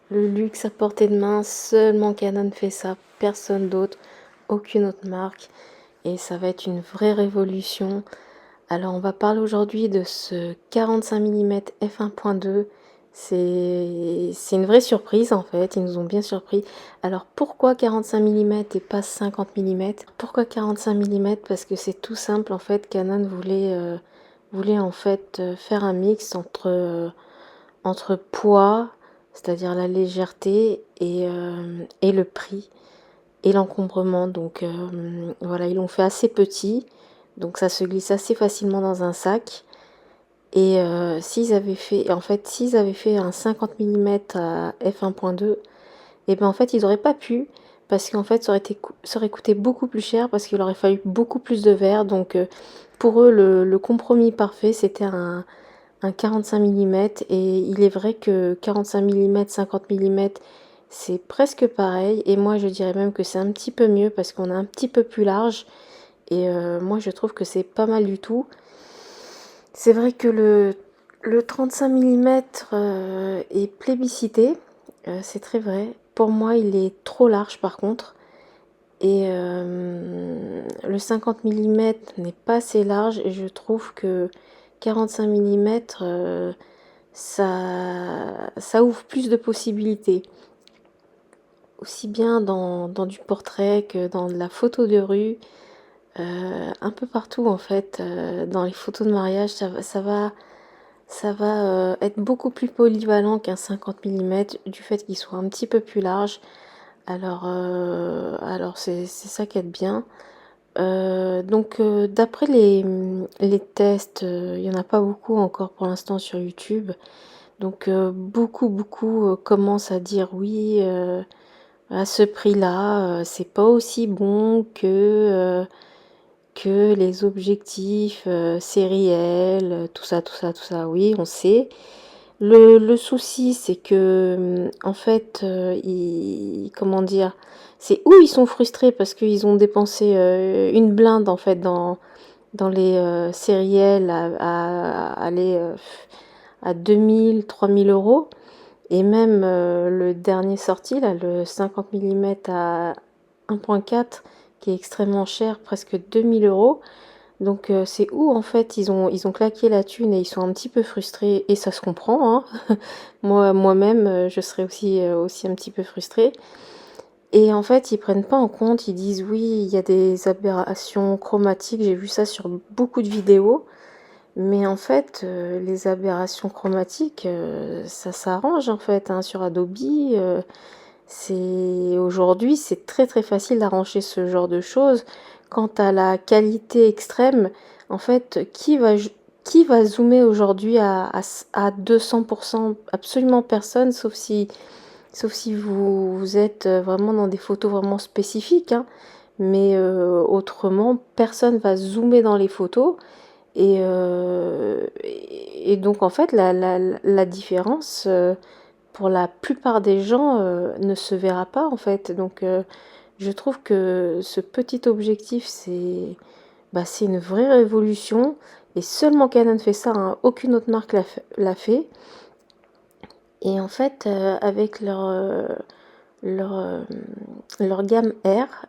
Le luxe à portée de main, seulement Canon fait ça, personne d'autre, aucune autre marque. Et ça va être une vraie révolution. Alors on va parler aujourd'hui de ce 45 mm f1.2. C'est une vraie surprise en fait, ils nous ont bien surpris. Alors pourquoi 45 mm et pas 50 mm? Pourquoi 45 mm? Parce que c'est tout simple en fait, Canon voulait en fait faire un mix entre poids, c'est-à-dire la légèreté, et le prix et l'encombrement. Donc voilà, ils l'ont fait assez petit, donc ça se glisse assez facilement dans un sac. Et s'ils avaient fait un 50 mm à f1.2, et ben en fait ils n'auraient pas pu, parce qu'en fait ça aurait coûté beaucoup plus cher, parce qu'il aurait fallu beaucoup plus de verre. Donc pour eux le compromis parfait c'était un 45 mm. Et il est vrai que 45 mm, 50 mm, c'est presque pareil. Et moi, je dirais même que c'est un petit peu mieux parce qu'on est un petit peu plus large. Et moi, je trouve que c'est pas mal du tout. C'est vrai que le 35 mm est plébiscité. C'est très vrai. Pour moi, il est trop large par contre. Et le 50 mm n'est pas assez large. Et je trouve que 45 mm, ça ouvre plus de possibilités, aussi bien dans du portrait que dans de la photo de rue, un peu partout en fait. Dans les photos de mariage, ça va être beaucoup plus polyvalent qu'un 50 mm, du fait qu'il soit un petit peu plus large. Alors c'est ça qui est bien. D'après les tests, il n'y en a pas beaucoup encore pour l'instant sur YouTube. Donc beaucoup commencent à dire oui, à ce prix-là, c'est pas aussi bon que les objectifs sériels, tout ça. Oui, on sait. Le souci, c'est que en fait, comment dire, c'est où ils sont frustrés parce qu'ils ont dépensé une blinde en fait dans les sériels à aller à 2 000, 3 000 euros. Et même le dernier sorti, là, le 50 mm à 1.4, qui est extrêmement cher, presque 2 000 euros. Donc c'est où en fait ils ont claqué la thune et ils sont un petit peu frustrés, et ça se comprend, hein. Moi-même, je serais aussi un petit peu frustrée. Et en fait, ils prennent pas en compte, ils disent oui, il y a des aberrations chromatiques, j'ai vu ça sur beaucoup de vidéos. Mais en fait, les aberrations chromatiques, ça s'arrange en fait, hein, sur Adobe. Aujourd'hui, c'est très très facile d'arranger ce genre de choses. Quant à la qualité extrême, en fait, qui va zoomer aujourd'hui à 200%? Absolument personne, sauf si vous êtes vraiment dans des photos vraiment spécifiques, hein. Mais autrement, personne va zoomer dans les photos. Et donc, en fait, la différence, pour la plupart des gens, ne se verra pas, en fait. Donc, je trouve que ce petit objectif, c'est une vraie révolution. Et seulement Canon fait ça, hein. Aucune autre marque l'a fait. Et en fait, avec leur, euh, leur gamme R,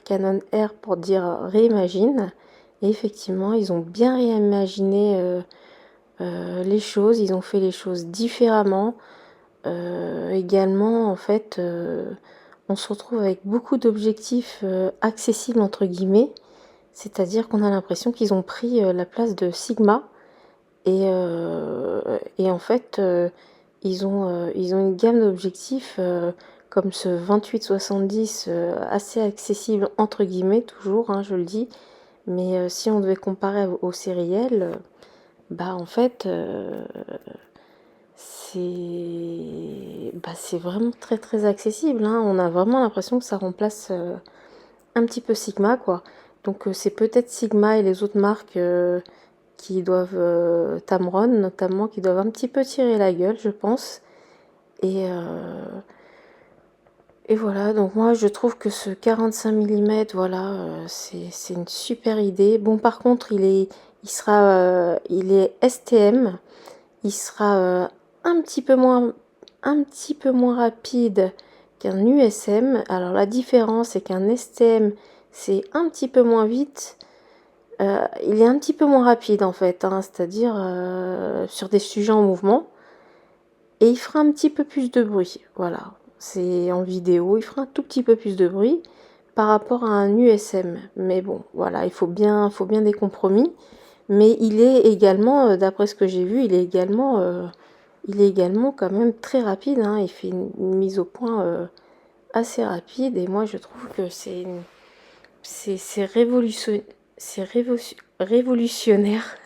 Canon R pour dire réimagine. Et effectivement, ils ont bien réimaginé les choses, ils ont fait les choses différemment. Également, en fait, on se retrouve avec beaucoup d'objectifs accessibles, entre guillemets, c'est-à-dire qu'on a l'impression qu'ils ont pris la place de Sigma. Et en fait, ils ont une gamme d'objectifs comme ce 28-70, assez accessible, entre guillemets, toujours, hein, je le dis. Mais si on devait comparer au sériel, bah en fait, c'est vraiment très très accessible, hein. On a vraiment l'impression que ça remplace un petit peu Sigma, quoi. Donc c'est peut-être Sigma et les autres marques qui doivent, Tamron notamment, qui doivent un petit peu tirer la gueule, je pense. Et, euh, et voilà, donc moi je trouve que ce 45 mm, voilà, c'est une super idée. Bon, par contre, il est STM, il sera un petit peu moins un petit peu moins rapide qu'un USM. Alors la différence, c'est qu'un STM, c'est un petit peu moins vite. Il est un petit peu moins rapide en fait, hein, c'est-à-dire sur des sujets en mouvement. Et il fera un petit peu plus de bruit. Voilà, c'est en vidéo, il fera un tout petit peu plus de bruit par rapport à un USM. Mais bon, voilà, il faut bien des compromis. Mais il est également, d'après ce que j'ai vu, il est également quand même très rapide, hein. Il fait une mise au point assez rapide. Et moi, je trouve que c'est révolutionnaire.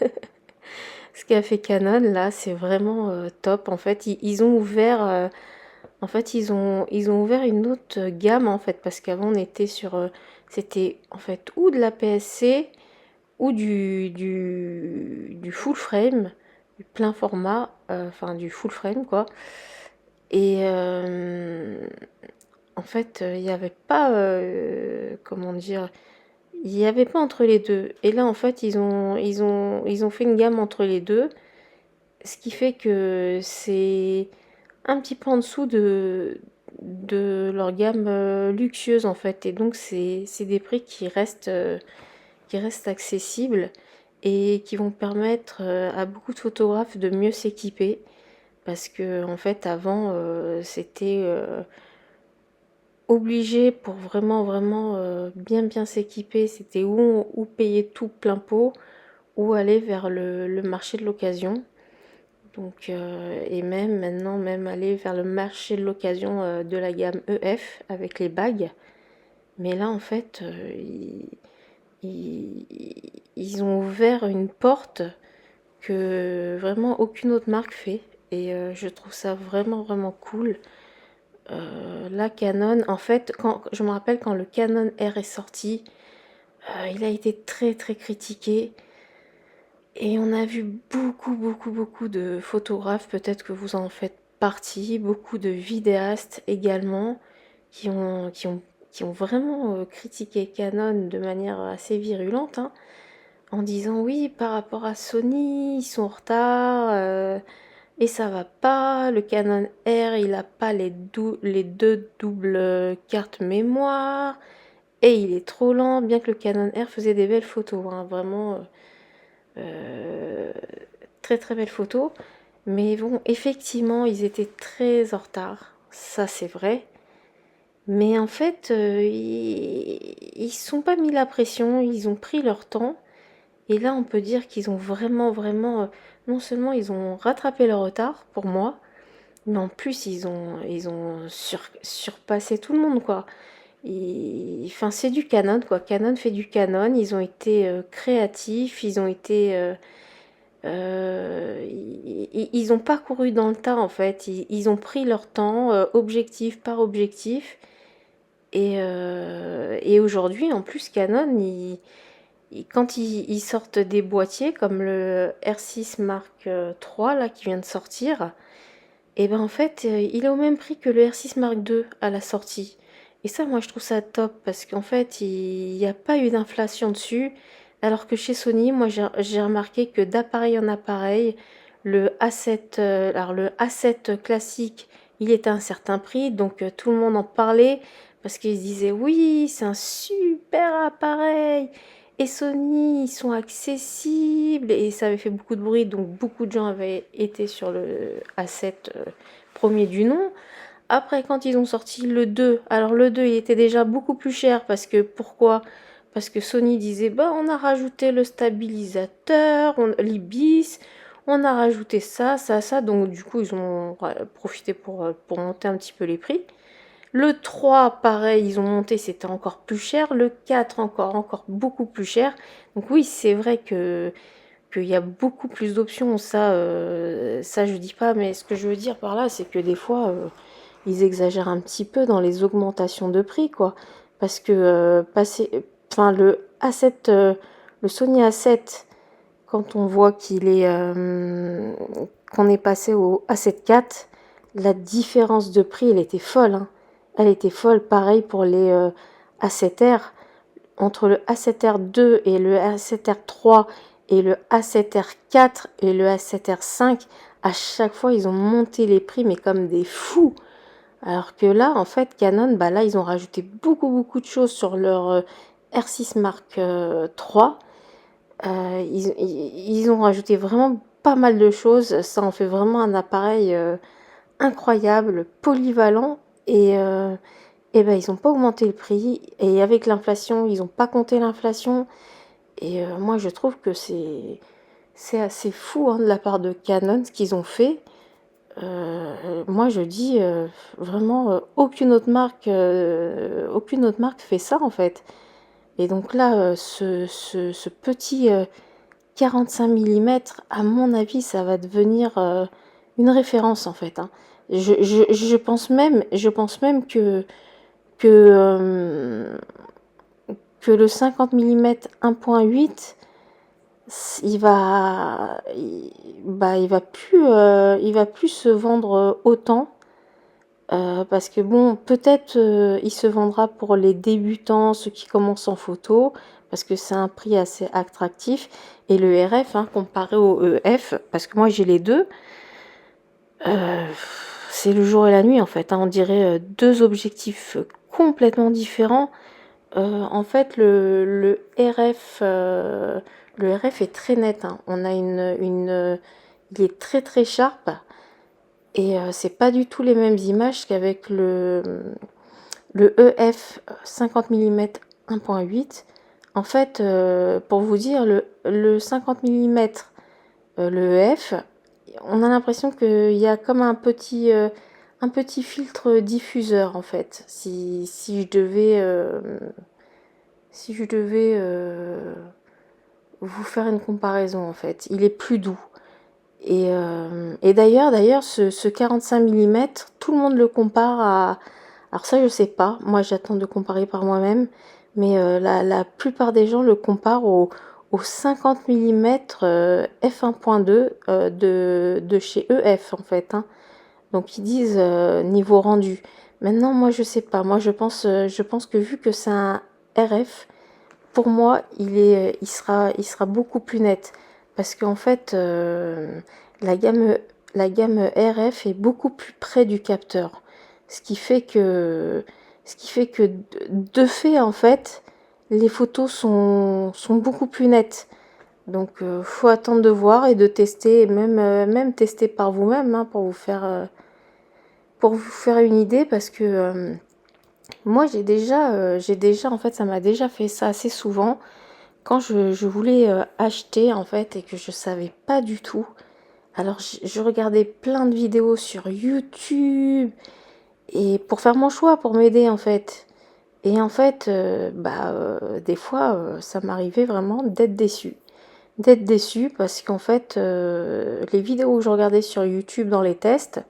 Ce qu'a fait Canon, là, c'est vraiment top. En fait, ils ont ouvert... ils ont ouvert une autre gamme en fait parce qu'avant on était sur c'était en fait ou de la PSC ou du full frame, du plein format, enfin du full frame quoi. Et en fait, il n'y avait pas, comment dire, il n'y avait pas entre les deux. Et là, en fait, ils ont fait une gamme entre les deux, ce qui fait que c'est un petit peu en dessous de leur gamme luxueuse en fait. Et donc c'est des prix qui restent accessibles et qui vont permettre à beaucoup de photographes de mieux s'équiper. Parce que en fait avant c'était obligé pour vraiment bien s'équiper. C'était ou payer tout plein pot ou aller vers le marché de l'occasion. Donc, et même maintenant, même aller vers le marché de l'occasion de la gamme EF avec les bagues. Mais là, en fait, ils ont ouvert une porte que vraiment aucune autre marque fait. Et je trouve ça vraiment cool. La Canon, en fait, quand, je me rappelle quand le Canon R est sorti, il a été très critiqué. Et on a vu beaucoup de photographes, peut-être que vous en faites partie, beaucoup de vidéastes également, qui ont vraiment critiqué Canon de manière assez virulente, hein, en disant oui, par rapport à Sony, ils sont en retard, et ça va pas, le Canon R, il a pas les deux doubles cartes mémoire, et il est trop lent, bien que le Canon R faisait des belles photos, hein, vraiment... Euh, très belle photo. Mais bon, effectivement, ils étaient très en retard. Ça, c'est vrai. Mais en fait, ils sont pas mis la pression. Ils ont pris leur temps. Et là, on peut dire qu'ils ont vraiment... non seulement ils ont rattrapé leur retard, pour moi, mais en plus, ils ont surpassé tout le monde, quoi. Enfin, c'est du Canon, quoi. Canon fait du Canon. Ils ont été créatifs. Ils ont été... ils ont pas couru dans le tas en fait, ils ont pris leur temps, objectif par objectif. Et aujourd'hui, en plus, Canon, quand ils sortent des boîtiers comme le R6 Mark III là, qui vient de sortir, et ben en fait, il est au même prix que le R6 Mark II à la sortie. Et ça, moi, je trouve ça top parce qu'en fait, il n'y a pas eu d'inflation dessus. Alors que chez Sony, moi, j'ai remarqué que d'appareil en appareil, le A7, alors le A7 classique, il était à un certain prix, donc tout le monde en parlait parce qu'ils se disaient oui, c'est un super appareil. Et Sony, ils sont accessibles et ça avait fait beaucoup de bruit, donc beaucoup de gens avaient été sur le A7 premier du nom. Après, quand ils ont sorti le 2, alors le 2 il était déjà beaucoup plus cher parce que pourquoi? Parce que Sony disait bah on a rajouté le stabilisateur, l'IBIS, on a rajouté ça, donc du coup ils ont profité pour monter un petit peu les prix. Le 3, pareil, ils ont monté, c'était encore plus cher. Le 4, encore beaucoup plus cher. Donc oui, c'est vrai que qu'il y a beaucoup plus d'options. Ça, je dis pas, mais ce que je veux dire par là, c'est que des fois, ils exagèrent un petit peu dans les augmentations de prix, quoi. Parce que enfin, le A7, le Sony A7, quand on voit qu'on est passé au A7 IV, la différence de prix, elle était folle, hein. Elle était folle, pareil pour les A7R. Entre le A7R2 et le A7R3 et le A7R4 et le A7R5, à chaque fois, ils ont monté les prix, mais comme des fous. Alors que là, en fait, Canon, bah là, ils ont rajouté beaucoup de choses sur leur R6 Mark III. Ils ont rajouté vraiment pas mal de choses. Ça en fait vraiment un appareil incroyable, polyvalent. Et ben, ils n'ont pas augmenté le prix. Et avec l'inflation, ils n'ont pas compté l'inflation. Et moi, je trouve que c'est assez fou hein, de la part de Canon ce qu'ils ont fait. Moi, je dis vraiment, aucune autre marque fait ça en fait. Et donc là, ce petit 45 millimètres, à mon avis, ça va devenir une référence en fait. Hein. Je pense même que, euh, que le 50 millimètres 1.8 il va plus se vendre autant parce que bon, peut-être il se vendra pour les débutants, ceux qui commencent en photo, parce que c'est un prix assez attractif. Et le RF, hein, comparé au EF, parce que moi j'ai les deux, euh, c'est le jour et la nuit en fait. Hein. On dirait deux objectifs complètement différents. En fait, le RF est très net. Hein. On a il est très sharp et c'est pas du tout les mêmes images qu'avec le EF 50 mm 1.8. En fait, pour vous dire, le 50 mm, le EF, on a l'impression qu'il y a comme un petit filtre diffuseur en fait. Si je devais vous faire une comparaison en fait, il est plus doux. Et d'ailleurs, ce 45 millimètres, tout le monde le compare à... Alors ça, je sais pas. Moi, j'attends de comparer par moi-même. Mais la plupart des gens le comparent au 50 millimètres f1.2 de chez EF, en fait. Hein. Donc, ils disent niveau rendu. Maintenant, moi, je sais pas. Moi, je pense que vu que c'est un RF, pour moi, il sera beaucoup plus net. Parce qu'en fait, la gamme, la gamme RF est beaucoup plus près du capteur. Ce qui fait que, ce qui fait que de fait, en fait, les photos sont beaucoup plus nettes. Donc, faut attendre de voir et de tester, et même tester par vous-même hein, pour vous faire une idée. Parce que moi, j'ai déjà, en fait, ça m'a déjà fait ça assez souvent quand je voulais acheter en fait et que je savais pas du tout. Alors je regardais plein de vidéos sur YouTube et pour faire mon choix, pour m'aider en fait. Et en fait, des fois, ça m'arrivait vraiment d'être déçue. D'être déçue parce qu'en fait, les vidéos que je regardais sur YouTube dans les tests,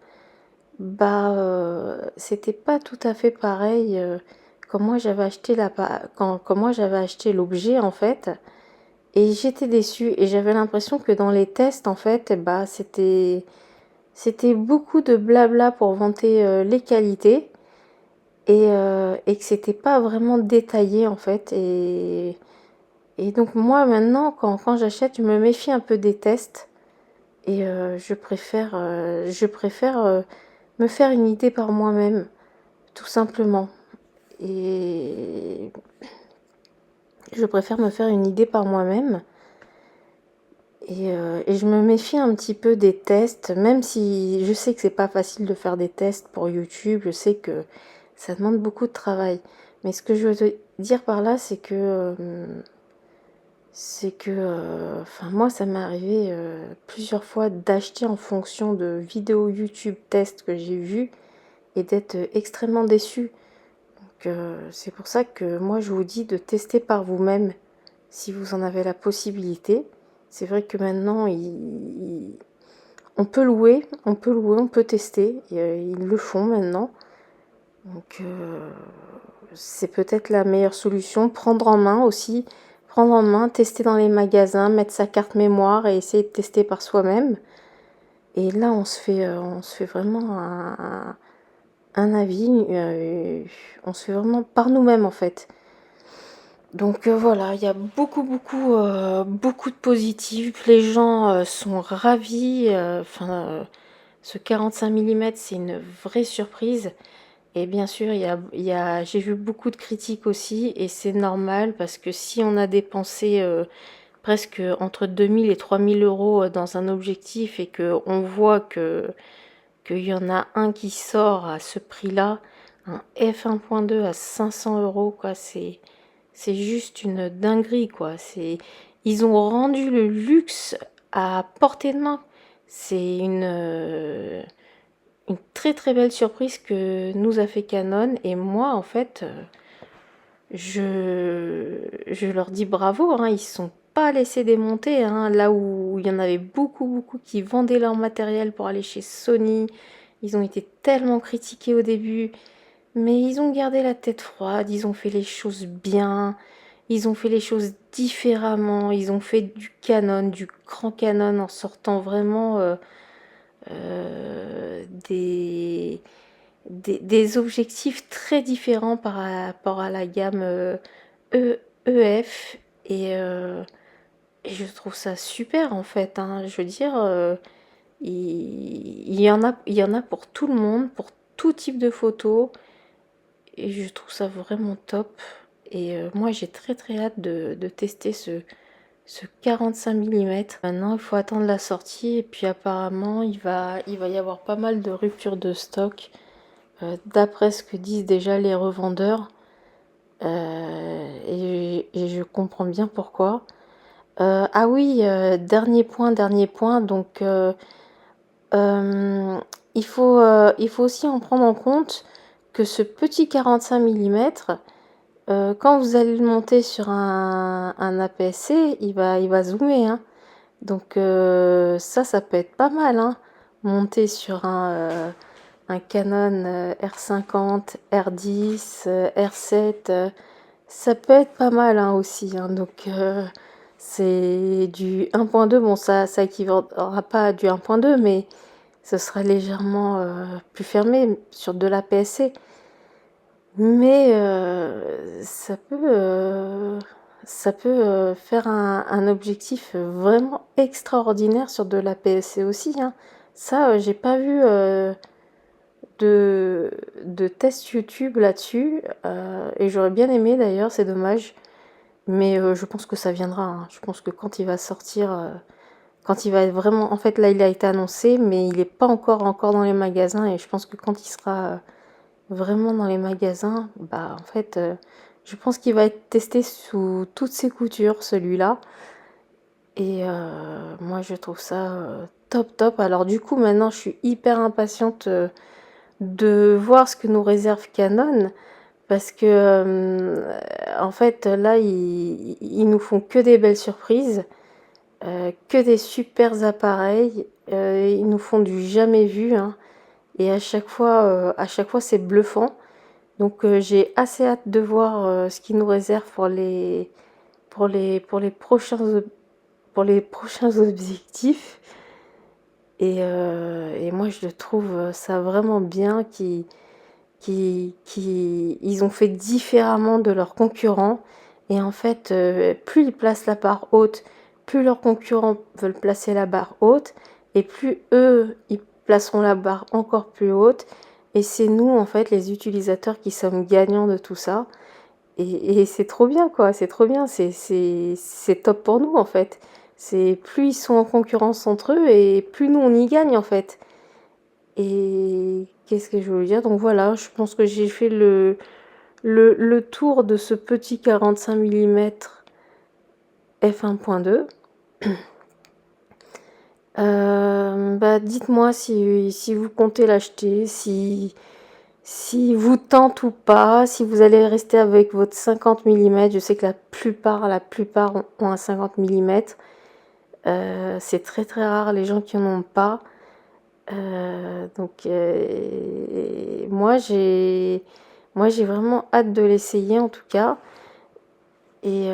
c'était pas tout à fait pareil quand moi j'avais acheté quand moi j'avais acheté l'objet en fait. Et j'étais déçue et j'avais l'impression que dans les tests, en fait, c'était beaucoup de blabla pour vanter les qualités et que c'était pas vraiment détaillé, en fait. Et donc, moi, maintenant, quand j'achète, je me méfie un peu des tests et je préfère me faire une idée par moi-même, tout simplement. Et je préfère me faire une idée par moi-même. Et je me méfie un petit peu des tests, même si je sais que c'est pas facile de faire des tests pour YouTube, je sais que ça demande beaucoup de travail. Mais ce que je veux te dire par là, enfin moi ça m'est arrivé plusieurs fois d'acheter en fonction de vidéos YouTube tests que j'ai vues et d'être extrêmement déçue. Donc c'est pour ça que moi je vous dis de tester par vous-même si vous en avez la possibilité. C'est vrai que maintenant, on peut tester. Et, ils le font maintenant. Donc, c'est peut-être la meilleure solution. Prendre en main aussi. Prendre en main, tester dans les magasins, mettre sa carte mémoire et essayer de tester par soi-même. Et là, on se fait vraiment un avis. On se fait vraiment par nous-mêmes, en fait. Donc voilà, il y a beaucoup de positifs. Les gens sont ravis. Ce 45 mm, c'est une vraie surprise. Et bien sûr, j'ai vu beaucoup de critiques aussi, et c'est normal parce que si on a dépensé presque entre 2000 et 3000 euros dans un objectif et que on voit qu'il y en a un qui sort à ce prix-là, un f1.2 à 500 euros, quoi, c'est juste une dinguerie, quoi. Ils ont rendu le luxe à portée de main. C'est une très très belle surprise que nous a fait Canon, et moi en fait je leur dis bravo, hein, ils se sont pas laissés démonter, hein, là où il y en avait beaucoup qui vendaient leur matériel pour aller chez Sony. Ils ont été tellement critiqués au début, mais ils ont gardé la tête froide, ils ont fait les choses bien, ils ont fait les choses différemment, ils ont fait du Canon, du grand Canon, en sortant vraiment des des objectifs très différents par rapport à la gamme EF, et je trouve ça super en fait, hein. Je veux dire, il y en a pour tout le monde, pour tout type de photos, et je trouve ça vraiment top. Et moi j'ai très très hâte de tester ce 45 mm. Maintenant il faut attendre la sortie, et puis apparemment il va y avoir pas mal de ruptures de stock. D'après ce que disent déjà les revendeurs, et je comprends bien pourquoi. Ah oui, dernier point, donc il faut aussi en prendre en compte que ce petit 45 mm, quand vous allez le monter sur un APS-C, il va zoomer, hein. Donc ça peut être pas mal, hein. Monter sur un Canon R50, R10, R7, ça peut être pas mal, hein, aussi, hein. Donc c'est du 1.2, bon ça équivaudra pas à du 1.2, mais ce sera légèrement plus fermé sur de la PSC. Mais ça peut faire un objectif vraiment extraordinaire sur de la PSC aussi, hein. Ça, j'ai pas vu de, de test YouTube là-dessus, et j'aurais bien aimé d'ailleurs, c'est dommage. Mais je pense que ça viendra, hein. Je pense que quand il va sortir, quand il va être vraiment... En fait, là, il a été annoncé, mais il n'est pas encore dans les magasins. Et je pense que quand il sera vraiment dans les magasins, bah, en fait, je pense qu'il va être testé sous toutes ses coutures, celui-là. Et moi, je trouve ça top. Alors, du coup, maintenant, je suis hyper impatiente de voir ce que nous réserve Canon. Parce que, en fait, là, ils nous font que des belles surprises, que des super appareils. Ils nous font du jamais vu, hein. Et à chaque fois, c'est bluffant. Donc, j'ai assez hâte de voir ce qu'ils nous réservent pour les pour les prochains objectifs. Et moi, je trouve ça vraiment bien ils ont fait différemment de leurs concurrents. Et en fait, plus ils placent la barre haute, plus leurs concurrents veulent placer la barre haute, et plus eux, ils placeront la barre encore plus haute. Et c'est nous, en fait, les utilisateurs, qui sommes gagnants de tout ça. Et c'est trop bien, quoi. C'est trop bien. C'est top pour nous, en fait. C'est plus ils sont en concurrence entre eux, et plus nous, on y gagne, en fait. Et qu'est-ce que je voulais dire? Donc voilà, je pense que j'ai fait le tour de ce petit 45 mm f1.2. Bah, dites-moi si vous comptez l'acheter, si vous tente ou pas, si vous allez rester avec votre 50 mm. Je sais que la plupart ont un 50 mm. C'est très très rare les gens qui n'en ont pas. Donc moi j'ai vraiment hâte de l'essayer, en tout cas. Et,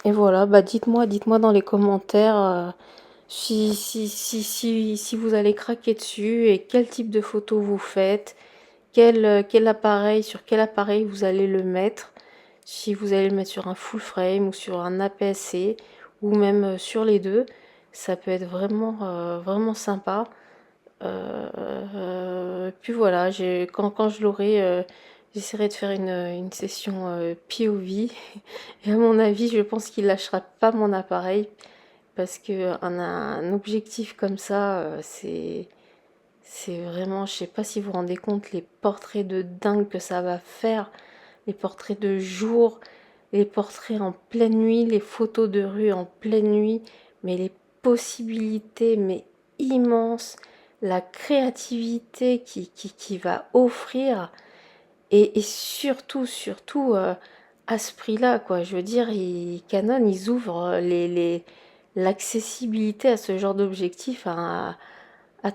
et voilà, bah dites-moi dans les commentaires si vous allez craquer dessus, et quel type de photo vous faites, quel appareil, sur quel appareil vous allez le mettre, Si vous allez le mettre sur un full frame ou sur un APS-C ou même sur les deux, ça peut être vraiment sympa. Puis voilà, quand je l'aurai, j'essaierai de faire une session POV. Et à mon avis, je pense qu'il lâchera pas mon appareil parce que un objectif comme ça, c'est vraiment, je sais pas si vous vous rendez compte les portraits de dingue que ça va faire, les portraits de jour, les portraits en pleine nuit, les photos de rue en pleine nuit, mais les possibilités, mais immenses, la créativité qui va offrir, et surtout, à ce prix-là, quoi. Je veux dire, Canon, ils ouvrent l'accessibilité à ce genre d'objectif à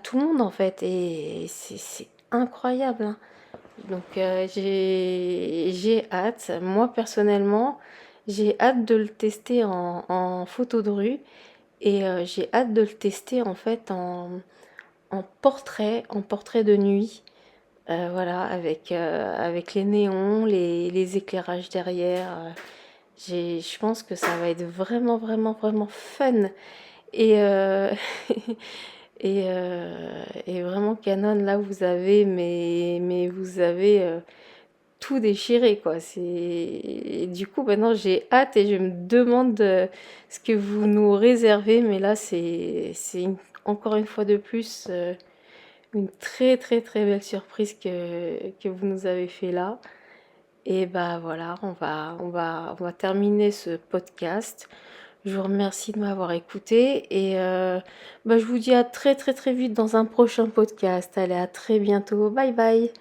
tout le monde, en fait, et c'est incroyable, hein. Donc j'ai hâte, moi personnellement, j'ai hâte de le tester en photo de rue et j'ai hâte de le tester en fait en portrait de nuit. Voilà, avec les néons, les éclairages derrière. Je pense que ça va être vraiment fun. Et, et vraiment Canon, là vous avez, mais vous avez tout déchiré, quoi. Et du coup, maintenant j'ai hâte et je me demande ce que vous nous réservez. Mais là, encore une fois de plus une très belle surprise que vous nous avez fait là. Et bah voilà, on va terminer ce podcast. Je vous remercie de m'avoir écouté et bah, je vous dis à très vite dans un prochain podcast. Allez, à très bientôt. Bye bye.